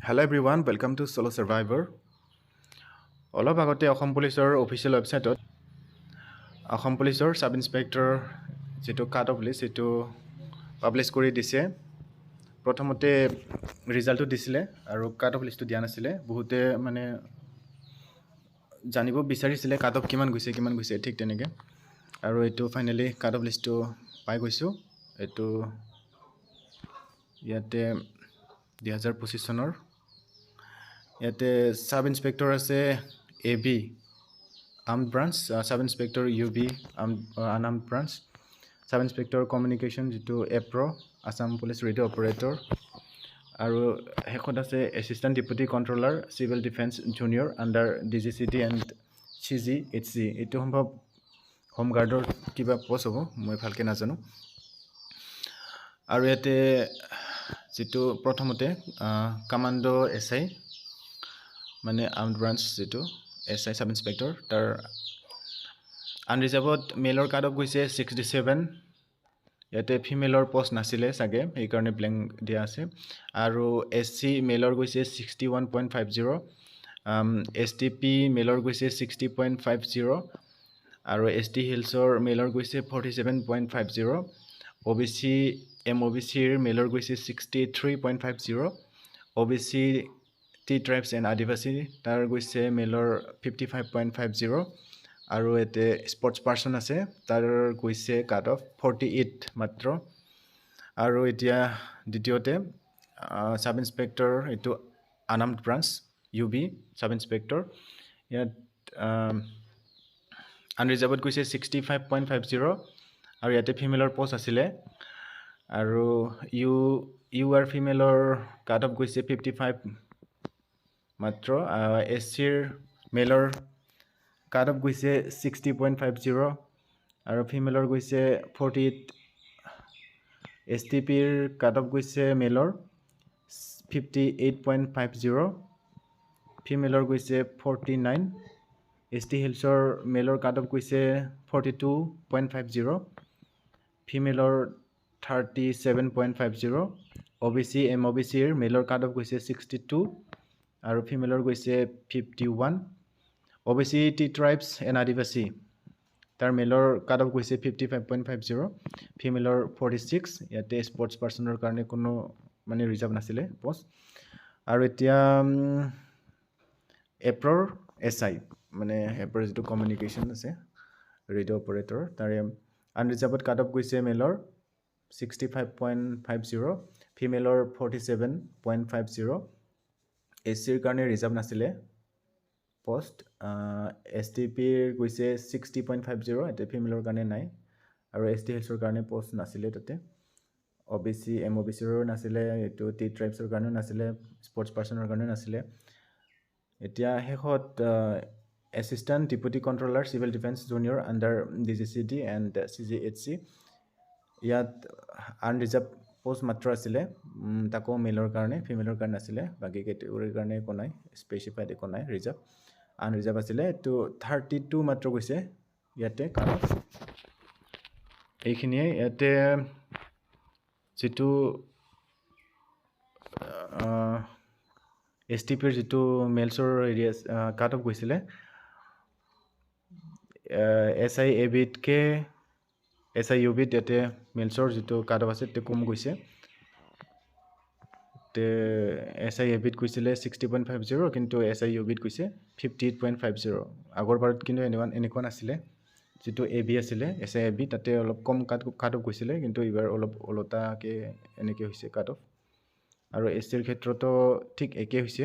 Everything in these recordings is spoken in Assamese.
Hello everyone, welcome to Solo Survivor. অলপ আগতে অসম পুলিচৰ অফিচিয়েল ৱেবছাইটত অসম পুলিচৰ সাব ইন্সপেক্টৰ যেটো কাট অফ লিষ্ট এটো পাবলিশ কৰি দিছে। প্ৰথমতে ৰিজাল্টটো দিছিলে আৰু কাট অফ লিষ্টটো দিয়া নাছিলে। বহুতে মানে জানিব বিচাৰিছিলে কাট অফ কিমান গৈছে ঠিক তেনেকে। আৰু এটো ফাইনালি কাট অফ লিষ্টটো পাই গৈছো। এটো ইয়াতে 2025 চনৰ ইয়াতে সাব ইন্সপেক্টৰ আছে AB Armed Branch, Sub Inspector UB Unarmed Branch, Sub Inspector Communication যেটো APRO Assam Police Radio Operator আৰু হেকত আছে Assistant Deputy Controller Civil Defense Junior under DGCT and CGHC এটো সম্ভৱ হোম গাৰ্ডৰ কিবা পোষ্ট হ'ব মই ভালকে নাজানো। আৰু ইয়াতে যেটো প্ৰথমতে কমান্ডো SI মানে আৰ্মড ব্ৰাঞ্চ যেটো SI সাব ইন্সপেক্টৰ তাৰ আনৰিজাৰ্ভড মেলৰ কাট অফ গৈছে 67। ইয়াতে ফিমেলৰ পোষ্ট নাছিলে সাগে এই কাৰণে ব্ল্যাঙ্ক দিয়া আছে। আৰু SC মেলৰ গৈছে 61.50, STP মেলৰ গৈছে 60.50 আৰু ST হিলছৰ মেলৰ গৈছে 47.50, OBC MOBC ৰ মেলৰ গৈছে 63.50, OBC T tribes and Adivasi তাৰ গৈছে মেলৰ 55.50 আৰু এতে স্পৰ্টছ পাৰ্সন আছে তাৰ গৈছে কাট অফ 48 মাত্ৰ। আৰু এতিয়া দ্বিতীয়তে সাব ইন্সপেক্টৰ এটো আনাৰ্মড ব্ৰাঞ্চ UB সাব ইন্সপেক্টৰ ইয়াত আনৰিজাৰ্ভড গৈছে 65.50 আৰু ইয়াতে ফিমেলৰ পোষ্ট আছিলে। আৰু UR ফিমেলৰ কাট অফ গৈছে 55 মাত্ৰ। SCৰ মেলৰ কাট অফ গৈছে 60.50 আৰু ফিমেলৰ গৈছে 48। STPৰ কাট অফ গৈছে মেলৰ 58.50, ফিমেলৰ গৈছে 49। ST হিলছৰ মেলৰ কাট অফ গৈছে 42.50, ফিমেলৰ 37.50, OBC MOBC ৰ মেলৰ কাট অফ গৈছে 62 আৰু ফিমেলৰ গৈছে 51। OBC T tribes and Adivasi তাৰ মেলৰ কাট অফ গৈছে 55.50, ফিমেলৰ 46। ইয়াতে স্পৰ্টছ পাৰ্সনৰ কাৰণে কোনো মানে ৰিজাৰ্ভ নাছিলে পোষ্ট। আৰু এতিয়া এপ্ৰৰ SI মানে এপ্ৰৰ যেটো কমিউনিকেশ্যন আছে ৰেডিঅ' অপাৰেটৰ তাৰে আনৰিজাৰ্ভড কাট অফ গৈছে মেলৰ 65.50, ফিমেলৰ 47.50, SCৰ কাৰণে ৰিজাৰ্ভ নাছিলে পোষ্ট। STPৰ গৈছে 60.50 এতে ফিমেলৰ কাৰণে নাই আৰু ST হিলছৰ কাৰণে পোষ্ট নাছিলে তাতে। OBC MOBC ৰ নাছিলে, এটো T ট্ৰাইবছৰ কাৰণে নাছিলে, স্পৰ্টছ পাৰ্সনৰ কাৰণে নাছিলে। এতিয়া হেকত Assistant Deputy Controller Civil Defense Junior under DGCT and CGHC ইয়াত আনৰিজাৰ্ভ পোষ্ট মাত্ৰ আছিলে তাকো মেলৰ কাৰণে ফিমেলৰ কাৰণে আছিলে। বাকি কেটেগৰীৰ কাৰণে একো নাই, স্পেসিফাইড একো নাই ৰিজাৰ্ভ। আনৰিজাৰ্ভ আছিলে তো 32 মাত্ৰ গৈছে ইয়াতে কাট অফ। এইখিনিয়ে ইয়াতে যেটো STPৰ যেটো মেলছৰ এৰিয়া কাট অফ গৈছিলে SI ABত কে SI UBত ইয়াতে মেলছৰ যেটো কাট অফ আছে তে কম গৈছে। তে SI ABত গৈছিলে 60.50 কিন্তু SI UBত গৈছে 58.50। আগৰ বাৰত কিন্তু এনেকুৱা নাছিলে। যেটো AB আছিলে SI AB তাতে অলপ কম কাট অফ গৈছিলে কিন্তু এবাৰ অলপ ওলটাকে এনেকে হৈছে কাট অফ। আৰু SCৰ ক্ষেত্ৰতো ঠিক একে হৈছে,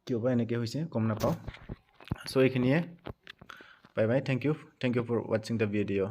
কিয়বা এনেকে হৈছে কম নাপাও। সো এইখিনিয়ে, bye bye, thank you for watching the video.